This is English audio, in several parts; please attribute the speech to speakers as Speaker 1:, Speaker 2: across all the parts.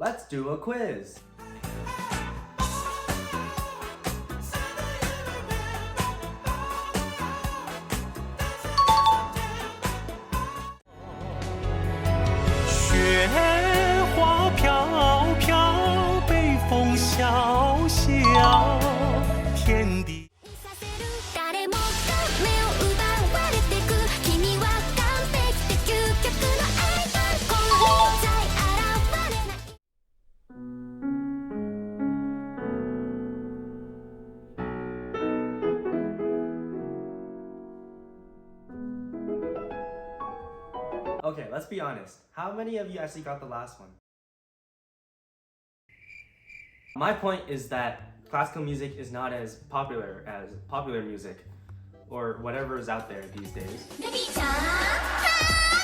Speaker 1: Let's do a quiz. Okay, let's be honest. How many of you actually got the last one? My point is that classical music is not as popular music or whatever is out there these days.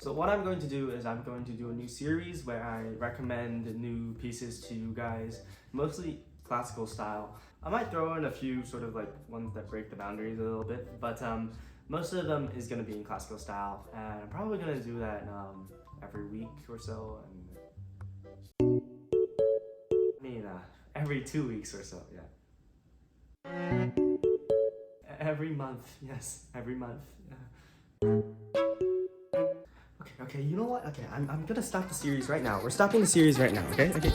Speaker 1: So what I'm going to do is I'm going to do a new series where I recommend new pieces to you guys, mostly classical style. I might throw in a few sort of like ones that break the boundaries a little bit, but most of them is going to be in classical style, and I'm probably going to do that every week or so, and every 2 weeks or so, yeah. Every month, yes, every month. Yeah. Okay, you know what? Okay, I'm gonna stop the series right now. We're stopping the series right now, okay? Okay.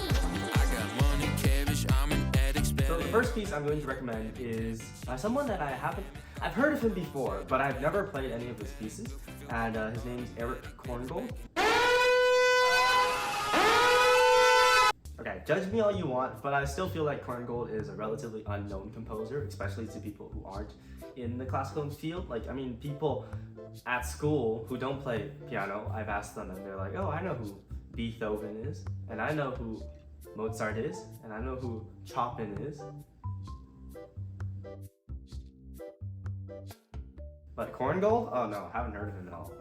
Speaker 1: So the first piece I'm going to recommend is by someone that I've heard of him before, but I've never played any of his pieces, and his name is Korngold. Okay, judge me all you want, but I still feel like Korngold is a relatively unknown composer, especially to people who aren't in the classical field. Like, I mean, people at school who don't play piano, I've asked them and they're like, oh, I know who Beethoven is, and I know who Mozart is, and I know who Chopin is. But Korngold? Oh no, I haven't heard of him at all.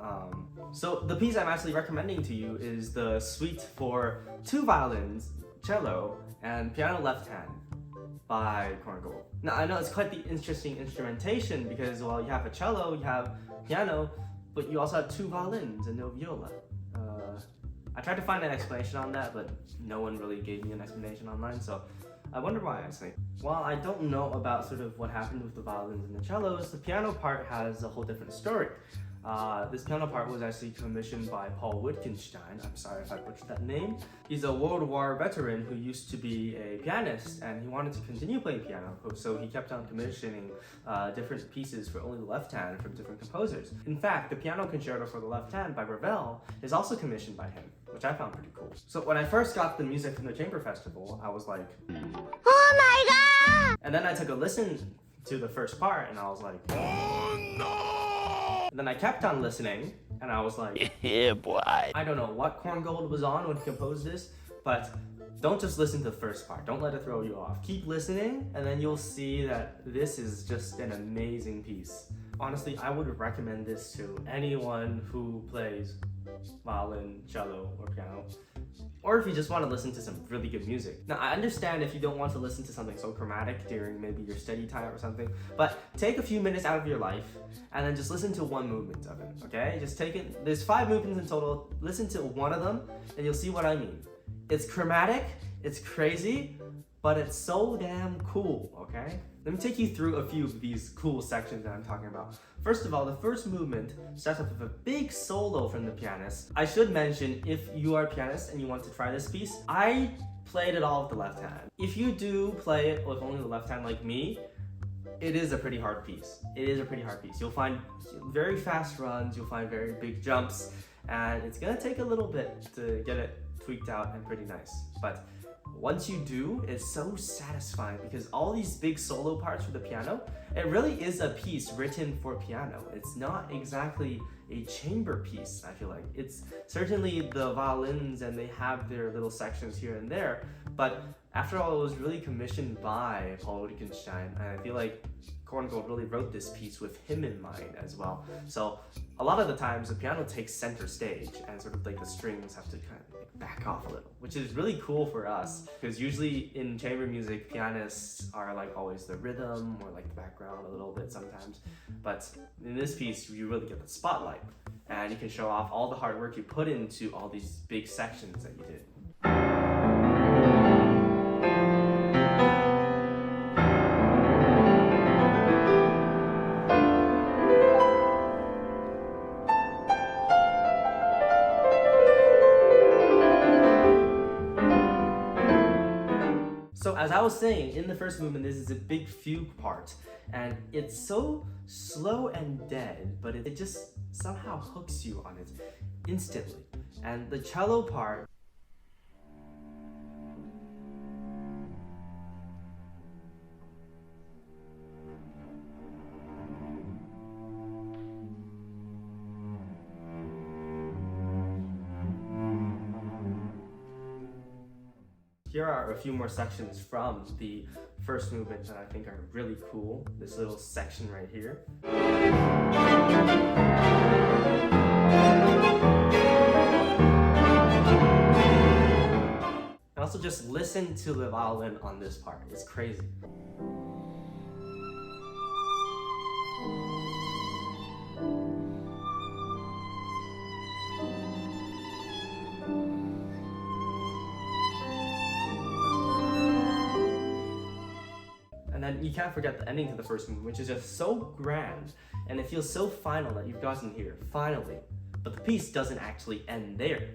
Speaker 1: So the piece I'm actually recommending to you is the suite for 2 violins, cello, and piano left hand by Korngold. Now I know it's quite the interesting instrumentation because, well, you have a cello, you have piano, but you also have 2 violins and no viola. I tried to find an explanation on that, but no one really gave me an explanation online, so I wonder why, actually. While I don't know about sort of what happened with the violins and the cellos, the piano part has a whole different story. This piano part was actually commissioned by Paul Wittgenstein. I'm sorry if I butchered that name. He's a World War veteran who used to be a pianist, and he wanted to continue playing piano, so he kept on commissioning different pieces for only the left hand from different composers. In fact, the piano concerto for the left hand by Ravel is also commissioned by him, which I found pretty cool. So when I first got the music from the Chamber Festival, I was like, oh my god! And then I took a listen to the first part, and I was like, oh no! And then I kept on listening, and I was like, yeah, boy. I don't know what Korngold was on when he composed this, but don't just listen to the first part. Don't let it throw you off. Keep listening, and then you'll see that this is just an amazing piece. Honestly, I would recommend this to anyone who plays violin, cello, or piano. Or if you just want to listen to some really good music. Now, I understand if you don't want to listen to something so chromatic during maybe your study time or something, but take a few minutes out of your life and then just listen to one movement of it, okay? Just take it, there's 5 movements in total, listen to one of them, and you'll see what I mean. It's chromatic, it's crazy, but it's so damn cool, okay? Let me take you through a few of these cool sections that I'm talking about. First of all, the first movement starts off with a big solo from the pianist. I should mention, if you are a pianist and you want to try this piece, I played it all with the left hand. If you do play it with only the left hand like me, it is a pretty hard piece. It is a pretty hard piece. You'll find very fast runs, you'll find very big jumps, and it's gonna take a little bit to get it tweaked out and pretty nice. But once you do, it's so satisfying because all these big solo parts for the piano, it really is a piece written for piano. It's not exactly a chamber piece, I feel like. It's certainly the violins and they have their little sections here and there, but after all, it was really commissioned by Paul Wittgenstein, and I feel like Korngold really wrote this piece with him in mind as well. So a lot of the times the piano takes center stage and sort of like the strings have to kind of like back off a little, which is really cool for us because usually in chamber music, pianists are like always the rhythm or like the background a little bit sometimes. But in this piece, you really get the spotlight and you can show off all the hard work you put into all these big sections that you did. So as I was saying, in the first movement, this is a big fugue part, and it's so slow and dead, but it just somehow hooks you on it instantly. And the cello part, here are a few more sections from the first movement that I think are really cool. This little section right here. And also just listen to the violin on this part. It's crazy. And then you can't forget the ending to the first movement, which is just so grand, and it feels so final that you've gotten here, finally. But the piece doesn't actually end there.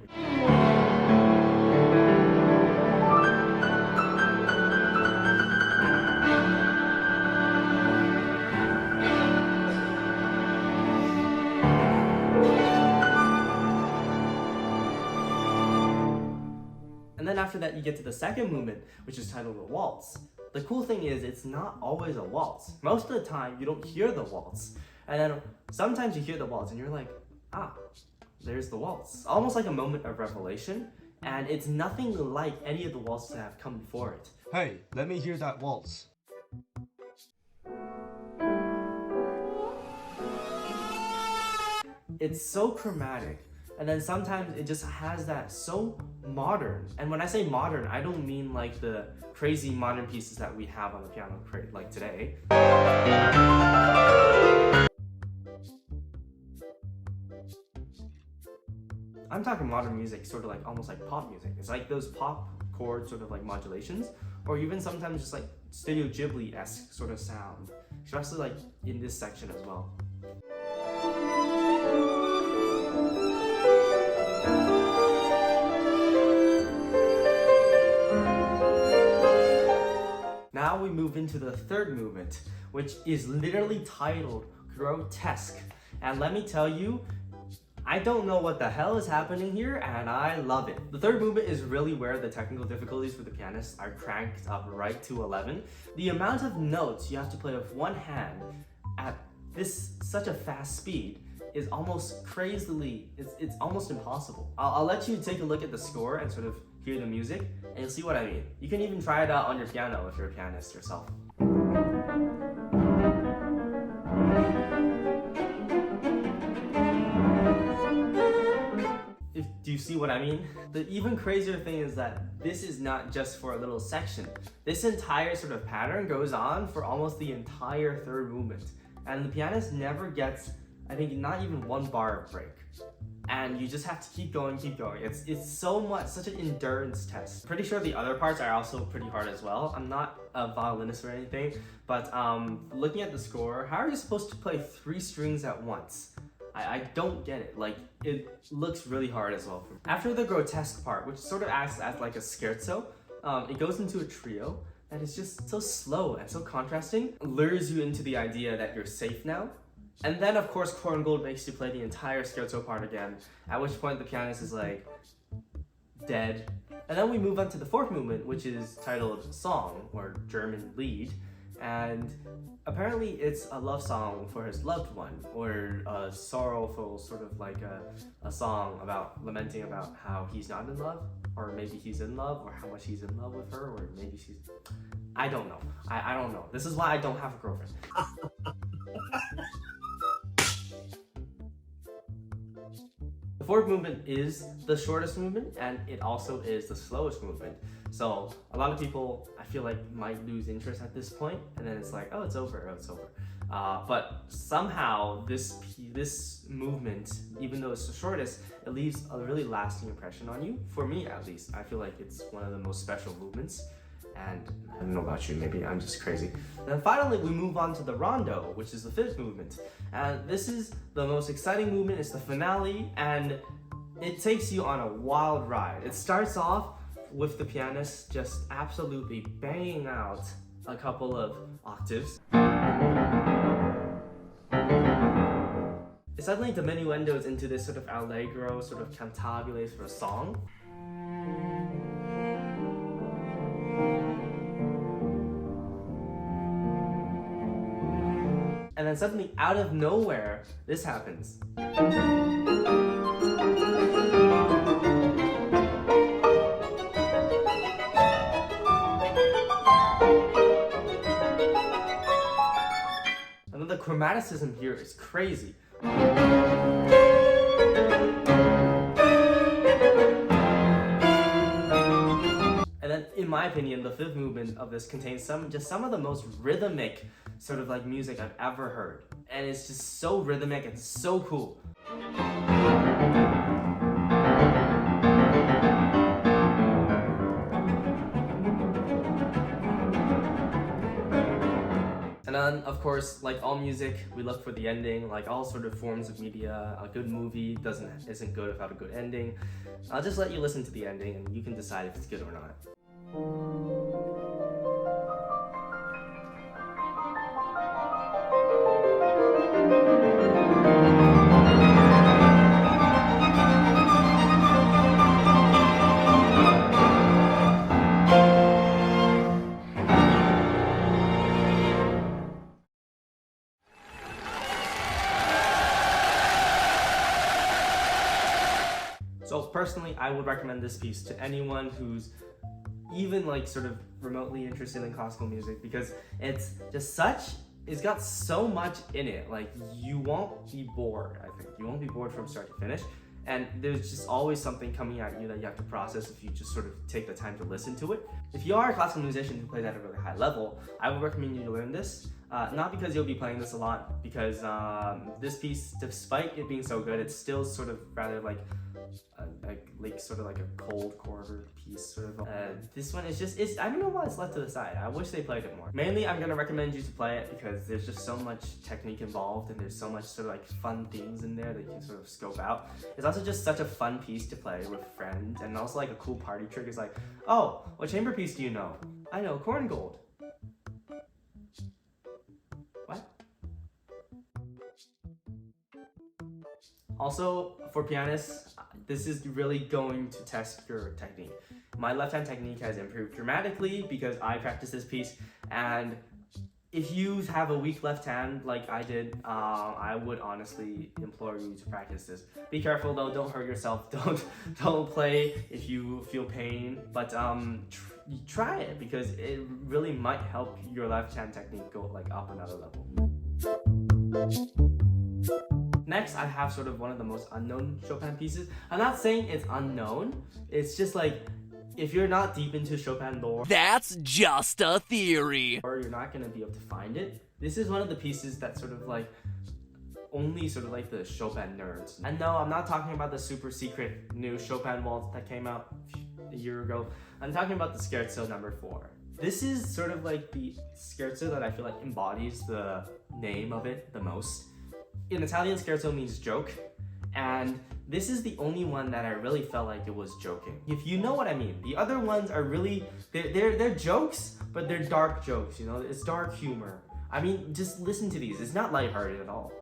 Speaker 1: And then after that, you get to the second movement, which is titled a waltz. The cool thing is, it's not always a waltz. Most of the time, you don't hear the waltz. And then sometimes you hear the waltz and you're like, ah, there's the waltz. Almost like a moment of revelation. And it's nothing like any of the waltzes that have come before it.
Speaker 2: Hey, let me hear that waltz.
Speaker 1: It's so chromatic. And then sometimes it just has that so modern. And when I say modern, I don't mean like the crazy modern pieces that we have on the piano like today. I'm talking modern music, sort of like almost like pop music. It's like those pop chord sort of like modulations, or even sometimes just like Studio Ghibli-esque sort of sound, especially like in this section as well. Now we move into the third movement, which is literally titled Grotesque. And let me tell you, I don't know what the hell is happening here, and I love it. The third movement is really where the technical difficulties for the pianist are cranked up right to 11. The amount of notes you have to play with one hand at such a fast speed is almost crazily, it's almost impossible. I'll let you take a look at the score and sort of hear the music, and you'll see what I mean. You can even try it out on your piano if you're a pianist yourself. Do you see what I mean? The even crazier thing is that this is not just for a little section. This entire sort of pattern goes on for almost the entire third movement. And the pianist never gets, I think, not even one bar of break. And you just have to keep going, keep going. It's so much, such an endurance test. Pretty sure the other parts are also pretty hard as well. I'm not a violinist or anything, but looking at the score, how are you supposed to play 3 strings at once? I don't get it. Like, it looks really hard as well. After the grotesque part, which sort of acts as like a scherzo, it goes into a trio that is just so slow and so contrasting, lures you into the idea that you're safe now. And then, of course, Korngold makes you play the entire scherzo part again, at which point the pianist is like, dead. And then we move on to the fourth movement, which is titled Song, or German Lied. And apparently it's a love song for his loved one, or a sorrowful sort of like a song about lamenting about how he's not in love, or maybe he's in love, or how much he's in love with her, or maybe she's... I don't know. I don't know. This is why I don't have a girlfriend. The fourth movement is the shortest movement, and it also is the slowest movement. So a lot of people, I feel like, might lose interest at this point, and then it's like, oh, it's over, oh, it's over. But somehow this movement, even though it's the shortest, it leaves a really lasting impression on you. For me, at least, I feel like it's one of the most special movements. And I don't know about you, maybe I'm just crazy. And then finally, we move on to the rondo, which is the fifth movement. And this is the most exciting movement. It's the finale, and it takes you on a wild ride. It starts off with the pianist just absolutely banging out a couple of octaves. It suddenly diminuendos into this sort of allegro, sort of cantabile sort of song. And then suddenly, out of nowhere, this happens. And then the chromaticism here is crazy. And then, in my opinion, the fifth movement of this contains some of the most rhythmic sort of like music I've ever heard. And it's just so rhythmic and so cool. And then, of course, like all music, we look for the ending. Like all sort of forms of media, a good movie isn't good without a good ending. I'll just let you listen to the ending and you can decide if it's good or not. So personally, I would recommend this piece to anyone who's even like sort of remotely interested in classical music, because it's got so much in it. Like, you won't be bored, I think. You won't be bored from start to finish. And there's just always something coming at you that you have to process if you just sort of take the time to listen to it. If you are a classical musician who plays at a really high level, I would recommend you to learn this. Not because you'll be playing this a lot, because this piece, despite it being so good, it's still sort of rather like sort of like a cold quarter piece sort of. This one is I don't know why it's left to the side. I wish they played it more. Mainly, I'm gonna recommend you to play it because there's just so much technique involved and there's so much sort of like fun themes in there that you can sort of scope out. It's also just such a fun piece to play with friends, and also like a cool party trick is like, oh, what chamber piece do you know? I know Korngold. What? Also, for pianists, this is really going to test your technique. My left hand technique has improved dramatically because I practice this piece, and if you have a weak left hand like I did, I would honestly implore you to practice this. Be careful though, don't hurt yourself, don't play if you feel pain, but try it because it really might help your left hand technique go like up another level. Next, I have sort of one of the most unknown Chopin pieces. I'm not saying it's unknown, it's just like, if you're not deep into Chopin lore,
Speaker 3: that's just a theory,
Speaker 1: or you're not gonna be able to find it. This is one of the pieces that sort of like, only sort of like the Chopin nerds. And no, I'm not talking about the super secret new Chopin waltz that came out a year ago. I'm talking about the Scherzo number 4. This is sort of like the Scherzo that I feel like embodies the name of it the most. In Italian, Scherzo means joke, and this is the only one that I really felt like it was joking. If you know what I mean. The other ones are really, they're jokes, but they're dark jokes, you know? It's dark humor. I mean, just listen to these. It's not lighthearted at all.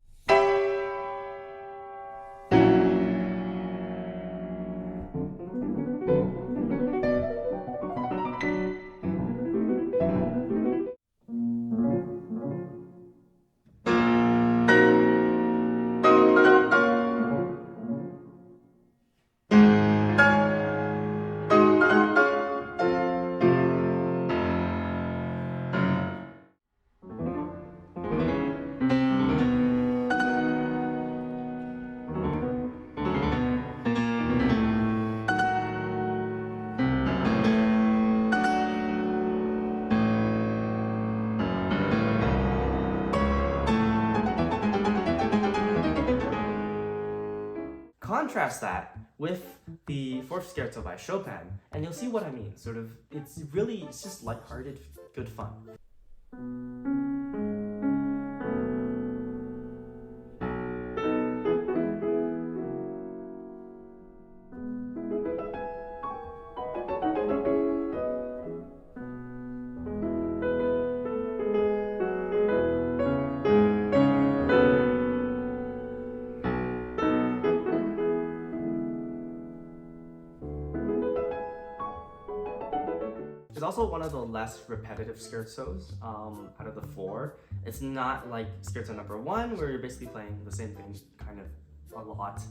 Speaker 1: Contrast that with the 4th Scherzo by Chopin, and you'll see what I mean. Sort of, it's just lighthearted, good fun. also one of the less repetitive scherzos out of the four. It's not like Scherzo number 1 where you're basically playing the same thing kind of a lot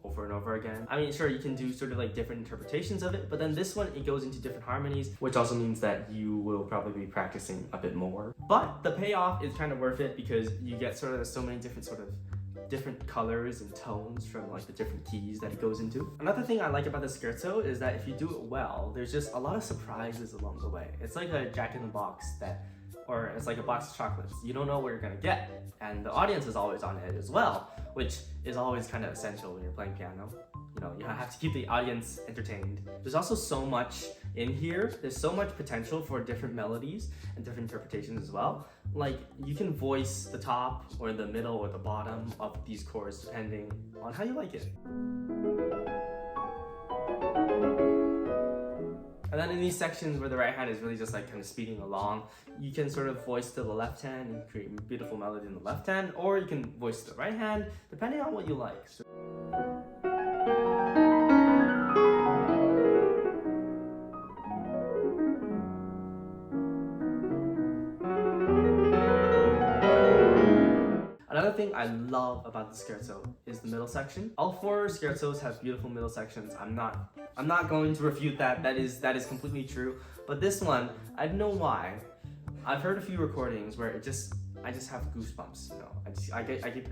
Speaker 1: over and over again. I mean, sure, you can do sort of like different interpretations of it, but then this one, it goes into different harmonies, which also means that you will probably be practicing a bit more. But the payoff is kind of worth it because you get sort of so many different colors and tones from like the different keys that it goes into. Another thing I like about the Scherzo is that if you do it well, there's just a lot of surprises along the way. It's like a Jack in the Box or it's like a box of chocolates. You don't know what you're gonna get, and the audience is always on edge as well, which is always kind of essential when you're playing piano. You know, you have to keep the audience entertained. There's also so much in here. There's so much potential for different melodies and different interpretations as well. Like, you can voice the top or the middle or the bottom of these chords depending on how you like it. And then in these sections where the right hand is really just like kind of speeding along, you can sort of voice to the left hand and create a beautiful melody in the left hand, or you can voice to the right hand, depending on what you like. Another thing I love about the Scherzo is the middle section. All four Scherzos have beautiful middle sections. I'm not going to refute that. That is completely true. But this one, I don't know why. I've heard a few recordings where I just have goosebumps. You know, I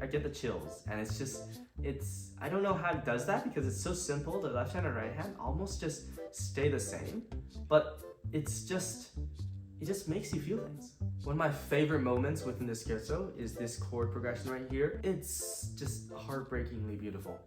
Speaker 1: get the chills, and it's I don't know how it does that because it's so simple. The left hand and right hand almost just stay the same, but it just makes you feel things. One of my favorite moments within the Scherzo is this chord progression right here. It's just heartbreakingly beautiful.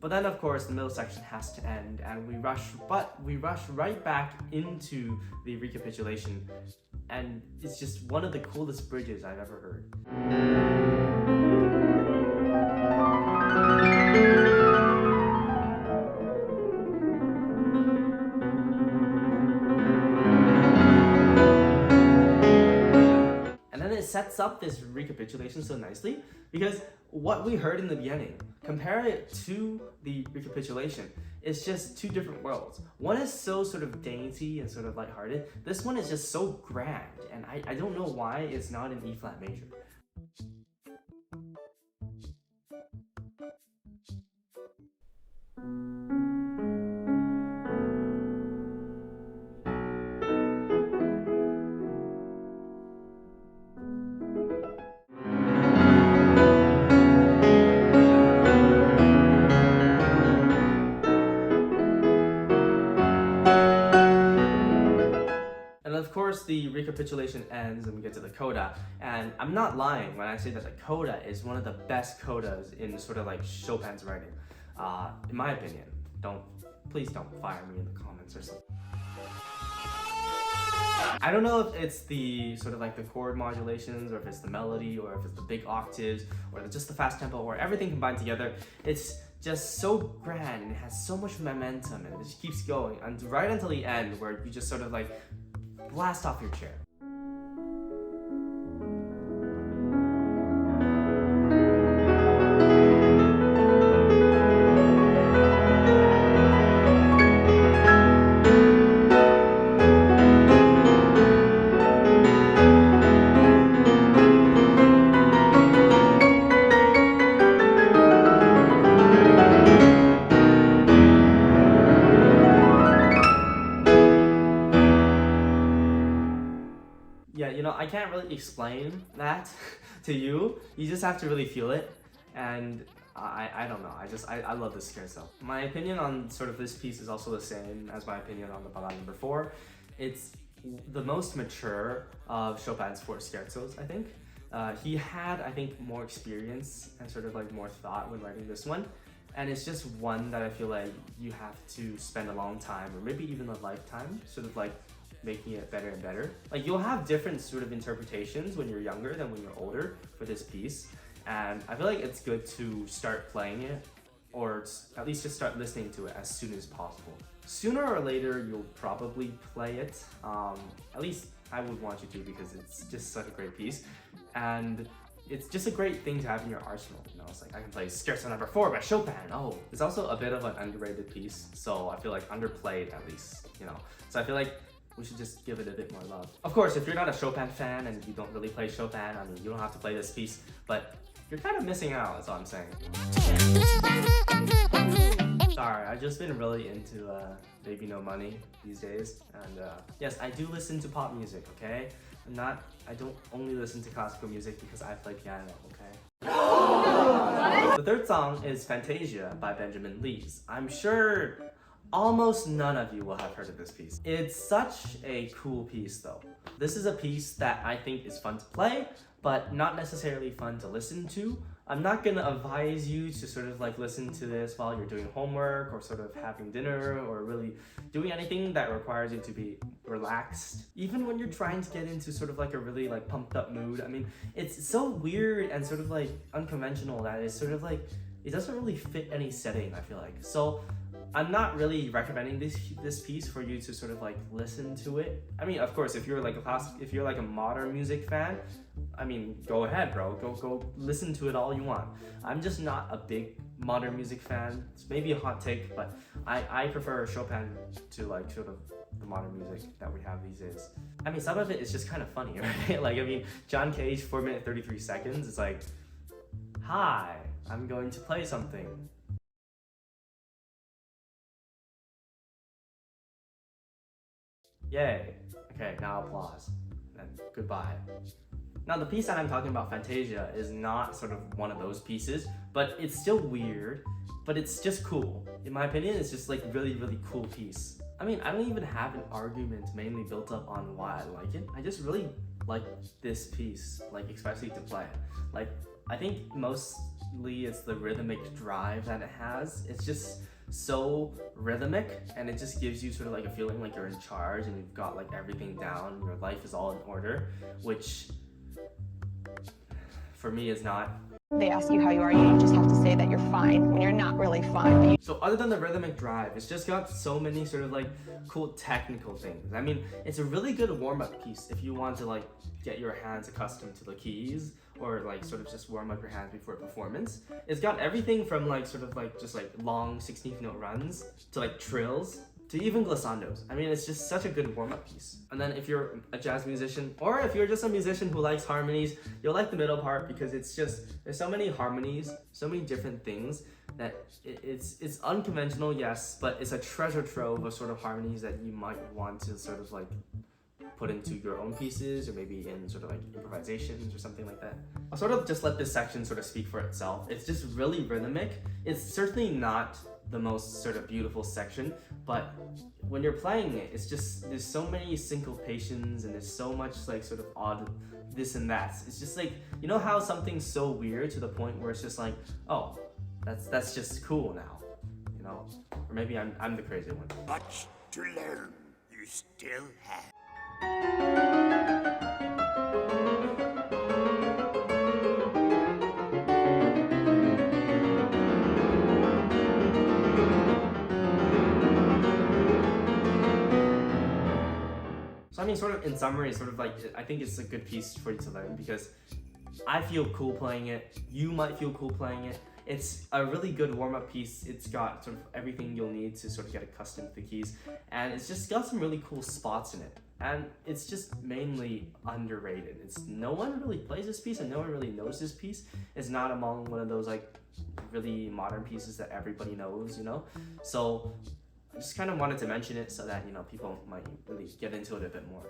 Speaker 1: But then of course the middle section has to end and we rush right back into the recapitulation, and it's just one of the coolest bridges I've ever heard. Sets up this recapitulation so nicely because what we heard in the beginning, compare it to the recapitulation, it's just two different worlds. One is so sort of dainty and sort of lighthearted. This one is just so grand, and I don't know why it's not in E flat major. Of course, the recapitulation ends and we get to the coda, and I'm not lying when I say that the coda is one of the best codas in sort of like Chopin's writing, in my opinion. Please don't fire me in the comments or something. I don't know if it's the sort of like the chord modulations, or if it's the melody, or if it's the big octaves, or just the fast tempo, or everything combined together. It's just so grand and it has so much momentum and it just keeps going, and right until the end where you just sort of like blast off your chair. Yeah, you know, I can't really explain that to you. You just have to really feel it, and I don't know. I love this Scherzo. My opinion on sort of this piece is also the same as my opinion on the Ballade number 4. It's the most mature of Chopin's 4 scherzos, I think. He had, I think, more experience and sort of like more thought when writing this one. And it's just one that I feel like you have to spend a long time or maybe even a lifetime sort of like making it better and better. Like you'll have different sort of interpretations when you're younger than when you're older for this piece. And I feel like it's good to start playing it or at least just start listening to it as soon as possible. Sooner or later, you'll probably play it. At least I would want you to because it's just such a great piece. And it's just a great thing to have in your arsenal. You know, it's like I can play Scherzo number 4 by Chopin. Oh, it's also a bit of an underrated piece. So I feel like underplayed at least, you know. So I feel like we should just give it a bit more love. Of course, if you're not a Chopin fan and you don't really play Chopin, I mean, you don't have to play this piece, but you're kind of missing out, that's all I'm saying. Sorry, I've just been really into Baby No Money these days, and yes, I do listen to pop music, okay? I don't only listen to classical music because I play piano, okay? The third song is Fantasia by Benjamin Lees. I'm sure almost none of you will have heard of this piece. It's such a cool piece though. This is a piece that I think is fun to play, but not necessarily fun to listen to. I'm not gonna advise you to sort of like listen to this while you're doing homework or sort of having dinner or really doing anything that requires you to be relaxed. Even when you're trying to get into sort of like a really like pumped up mood. I mean, it's so weird and sort of like unconventional that it's sort of like, it doesn't really fit any setting, I feel like. So I'm not really recommending this piece for you to sort of like listen to it. I mean, of course, if you're like a modern music fan, I mean, go ahead, bro. Go listen to it all you want. I'm just not a big modern music fan. It's maybe a hot take, but I prefer Chopin to like sort of the modern music that we have these days. I mean, some of it is just kind of funny, right? Like, I mean, John Cage, 4 minutes 33 seconds. It's like, hi, I'm going to play something. Yay. Okay, now applause. And goodbye. Now the piece that I'm talking about, Fantasia, is not sort of one of those pieces, but it's still weird, but it's just cool. In my opinion, it's just like really, really cool piece. I mean, I don't even have an argument mainly built up on why I like it. I just really like this piece, like especially to play. Like, I think mostly it's the rhythmic drive that it has. It's just so rhythmic and it just gives you sort of like a feeling like you're in charge and you've got like everything down, your life is all in order, which for me is not.
Speaker 4: They ask you how you are, you just have to say that you're fine when you're not really fine.
Speaker 1: So other than the rhythmic drive, it's just got so many sort of like cool technical things. I mean, it's a really good warm-up piece if you want to like get your hands accustomed to the keys or like sort of just warm up your hands before a performance. It's got everything from like sort of like just like long 16th note runs to like trills to even glissandos. I mean, it's just such a good warm-up piece. And then if you're a jazz musician, or if you're just a musician who likes harmonies, you'll like the middle part because it's just, there's so many harmonies, so many different things that it's unconventional, yes, but it's a treasure trove of sort of harmonies that you might want to sort of like put into your own pieces or maybe in sort of like improvisations or something like that. I'll sort of just let this section sort of speak for itself. It's just really rhythmic. It's certainly not the most sort of beautiful section, but when you're playing it, it's just, there's so many syncopations and there's so much like sort of odd this and that. It's just like, you know how something's so weird to the point where it's just like, oh, that's just cool now, you know? Or maybe I'm the crazy one.
Speaker 5: Much to learn you still have.
Speaker 1: So I mean, sort of in summary, sort of like, I think it's a good piece for you to learn because I feel cool playing it. You might feel cool playing it. It's a really good warm-up piece. It's got sort of everything you'll need to sort of get accustomed to the keys. And it's just got some really cool spots in it. And it's just mainly underrated. No one really plays this piece and no one really knows this piece. It's not among one of those like really modern pieces that everybody knows, you know? So I just kind of wanted to mention it so that, you know, people might really get into it a bit more.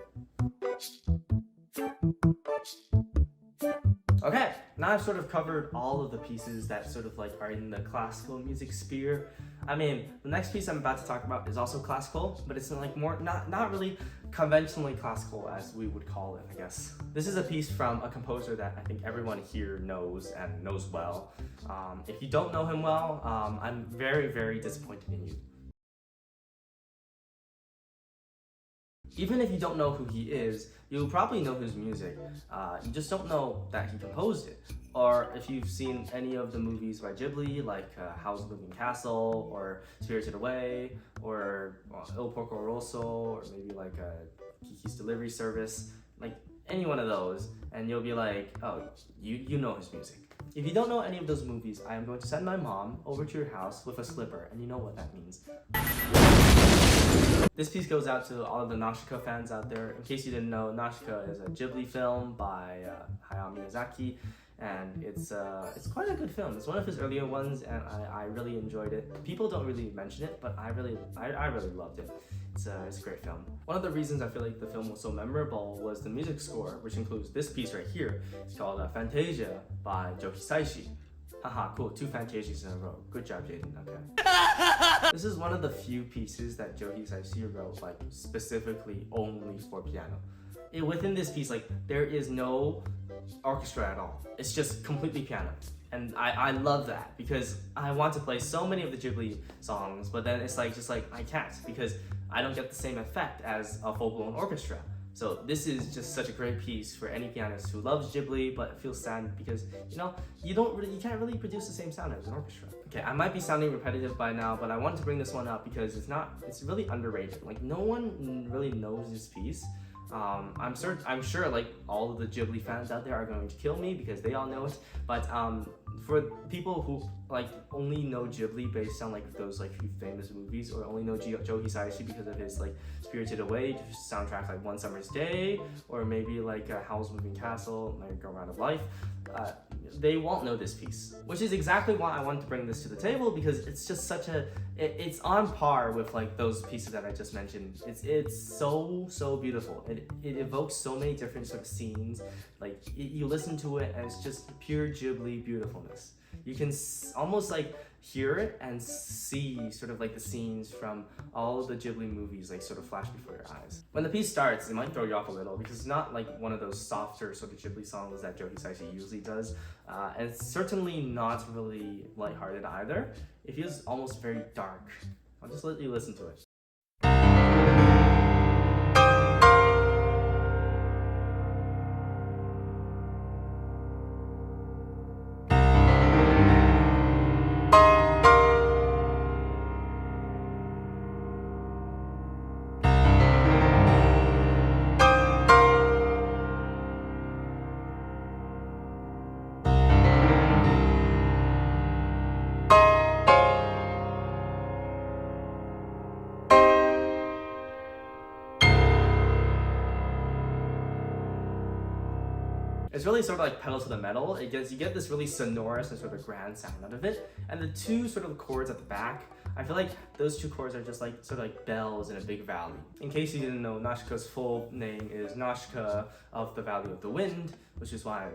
Speaker 1: Okay, now I've sort of covered all of the pieces that sort of like are in the classical music sphere. I mean, the next piece I'm about to talk about is also classical, but it's like more, not really conventionally classical, as we would call it, I guess. This is a piece from a composer that I think everyone here knows and knows well. If you don't know him well, I'm very, very disappointed in you. Even if you don't know who he is, you'll probably know his music. You just don't know that he composed it. Or if you've seen any of the movies by Ghibli, like Howl's Moving Castle, or Spirited Away, or Il Porco Rosso, or maybe like Kiki's Delivery Service, like any one of those, and you'll be like, oh, you know his music. If you don't know any of those movies, I am going to send my mom over to your house with a slipper, and you know what that means. This piece goes out to all of the Nausicaä fans out there. In case you didn't know, Nausicaä is a Ghibli film by Hayao Miyazaki, and it's quite a good film. It's one of his earlier ones, and I really enjoyed it. People don't really mention it, but I really loved it. It's a great film. One of the reasons I feel like the film was so memorable was the music score, which includes this piece right here. It's called Fantasia by Hisaishi. Haha, cool, 2 Fantasias in a row. Good job, Jaden, okay. This is one of the few pieces that Hisaishi wrote, like, specifically only for piano. Within this piece, like, there is no orchestra at all. It's just completely piano. And I love that, because I want to play so many of the Ghibli songs, but then it's like, I can't, because I don't get the same effect as a full-blown orchestra. So this is just such a great piece for any pianist who loves Ghibli but feels sad because, you know, you can't really produce the same sound as an orchestra. Okay, I might be sounding repetitive by now, but I wanted to bring this one up because it's really underrated. Like, no one really knows this piece. I'm sure like all of the Ghibli fans out there are going to kill me because they all know it, but for people who like only know Ghibli based on like those like few famous movies, or only know Hisaishi because of his like Spirited Away soundtrack, like One Summer's Day, or maybe like Howl's Moving Castle, Merry Go Round of Life, they won't know this piece, which is exactly why I wanted to bring this to the table, because it's just such a it's on par with like those pieces that I just mentioned. It's so beautiful. It evokes so many different sort of scenes. Like you listen to it and it's just pure Ghibli beautifulness. You can almost like hear it and see sort of like the scenes from all of the Ghibli movies like sort of flash before your eyes. When the piece starts, it might throw you off a little because it's not like one of those softer sort of Ghibli songs that Hisaishi usually does. And it's certainly not really lighthearted either. It feels almost very dark. I'll just let you listen to it. It's really sort of like pedal to the metal. You get this really sonorous and sort of grand sound out of it. And the two sort of chords at the back, I feel like those two chords are just like sort of like bells in a big valley. In case you didn't know, Nausicaä's full name is Nausicaä of the Valley of the Wind, which is why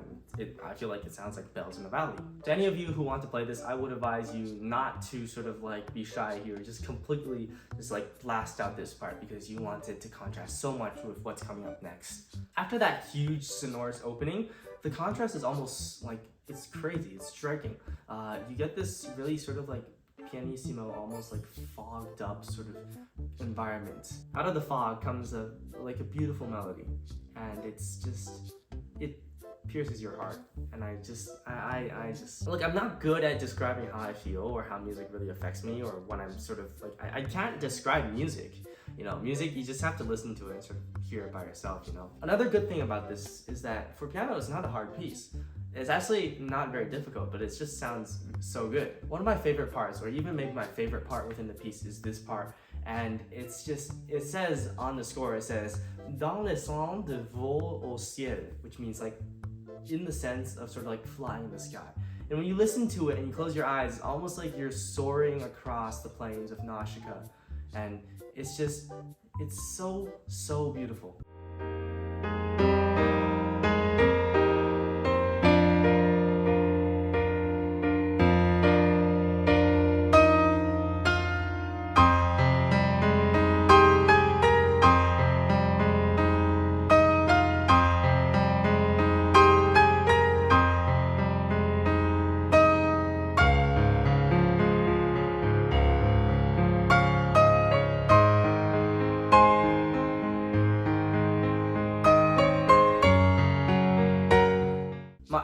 Speaker 1: I feel like it sounds like bells in a valley. To any of you who want to play this, I would advise you not to sort of like be shy here. Just completely just like blast out this part because you want it to contrast so much with what's coming up next. After that huge sonorous opening, the contrast is almost like, it's crazy, it's striking. You get this really sort of like pianissimo, almost like fogged up sort of environment. Out of the fog comes like a beautiful melody, and it pierces your heart. And I just look, I'm not good at describing how I feel or how music really affects me, or when I'm sort of like, I can't describe music. You know, music, you just have to listen to it and sort of hear it by yourself, you know. Another good thing about this is that for piano, it's not a hard piece. It's actually not very difficult, but it just sounds so good. One of my favorite parts, or even maybe my favorite part within the piece, is this part. And it's just, it says on the score, it says, dans le sens de vol au ciel, which means like, in the sense of sort of like flying in the sky. And when you listen to it and you close your eyes, it's almost like you're soaring across the plains of Nausicaä. And it's just, it's so beautiful.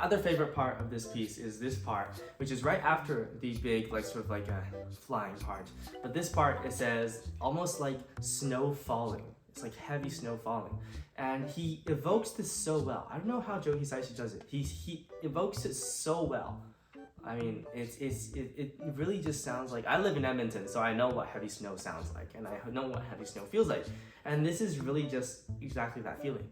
Speaker 1: other favorite part of this piece is this part, which is right after the big, like sort of like a flying part. But this part, it says almost like snow falling. It's like heavy snow falling. And he evokes this so well. I don't know how Joe Hisaishi does it. He evokes it so well. I mean, it really just sounds like, I live in Edmonton, so I know what heavy snow sounds like, and I know what heavy snow feels like. And this is really just exactly that feeling.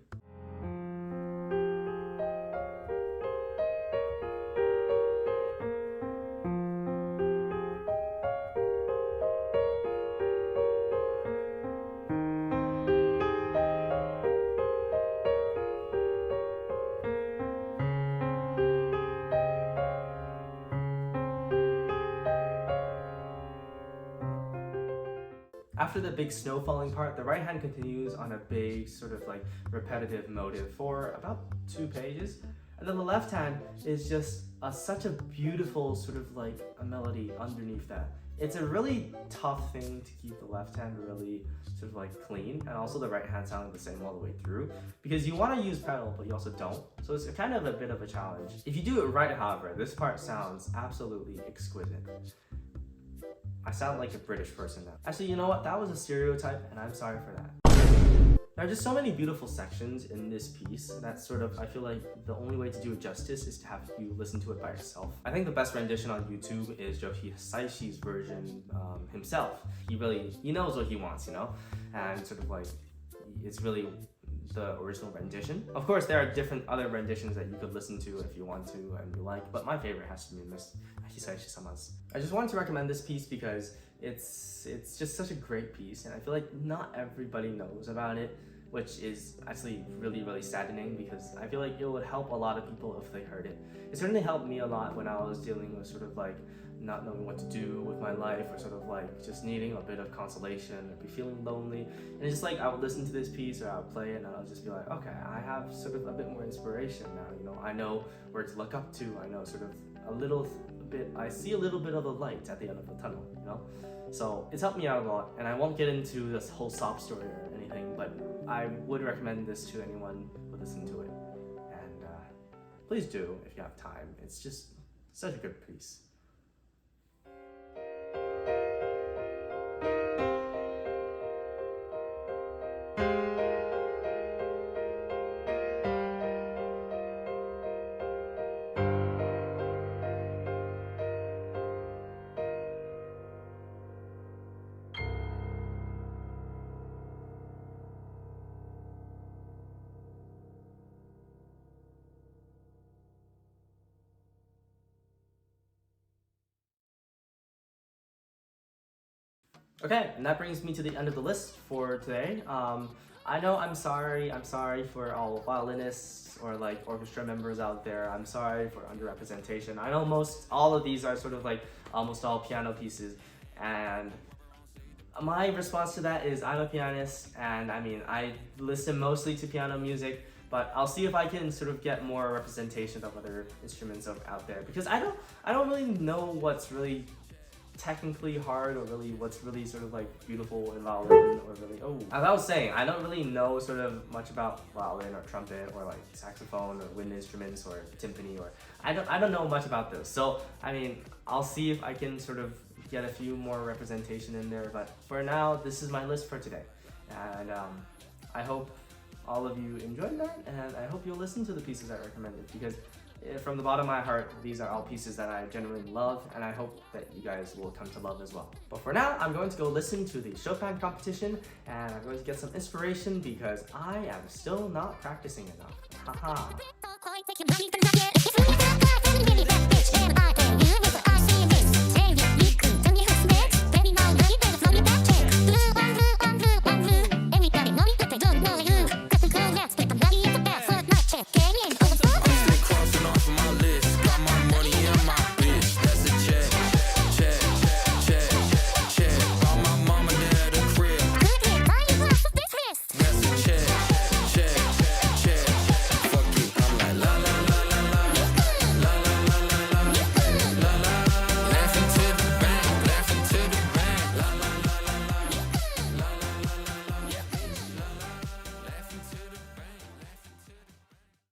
Speaker 1: After the big snow falling part, the right hand continues on a big sort of like repetitive motive for about 2 pages. And then the left hand is just such a beautiful sort of like a melody underneath that. It's a really tough thing to keep the left hand really sort of like clean, and also the right hand sounding the same all the way through, because you want to use pedal but you also don't. So it's kind of a bit of a challenge. If you do it right, however, this part sounds absolutely exquisite. I sound like a British person now. Actually, you know what? That was a stereotype, and I'm sorry for that. There are just so many beautiful sections in this piece that sort of, I feel like the only way to do it justice is to have you listen to it by yourself. I think the best rendition on YouTube is Joe Hisaishi's version himself. He knows what he wants, you know? And sort of like, it's really the original rendition. Of course, there are different other renditions that you could listen to if you want to and you like, but my favorite has to be Miss Hisaishi-sama's. I just wanted to recommend this piece because it's just such a great piece, and I feel like not everybody knows about it, which is actually really, really saddening, because I feel like it would help a lot of people if they heard it. It certainly helped me a lot when I was dealing with sort of like not knowing what to do with my life, or sort of like just needing a bit of consolation, or be feeling lonely. And it's just like I would listen to this piece or I would play it and I would just be like, okay, I have sort of a bit more inspiration now, you know, I know where to look up to, I know sort of I see a little bit of the light at the end of the tunnel, you know? So it's helped me out a lot, and I won't get into this whole sob story or anything, but I would recommend this to anyone who would listen to it. And please do if you have time. It's just such a good piece. Okay, and that brings me to the end of the list for today. I know I'm sorry for all violinists or like orchestra members out there. I'm sorry for underrepresentation. I know all of these are sort of like almost all piano pieces, and my response to that is I'm a pianist, and I mean, I listen mostly to piano music, but I'll see if I can sort of get more representation of other instruments out there, because I don't really know what's really technically hard, or really what's really sort of like beautiful in violin, or really, as I was saying, I don't really know sort of much about violin or trumpet or like saxophone or wind instruments or timpani, or I don't know much about this. So I mean, I'll see if I can sort of get a few more representation in there, but for now, this is my list for today, and I hope all of you enjoyed that, and I hope you'll listen to the pieces I recommended, because from the bottom of my heart, these are all pieces that I genuinely love, and I hope that you guys will come to love as well. But for now, I'm going to go listen to the Chopin competition, and I'm going to get some inspiration, because I am still not practicing enough. Haha.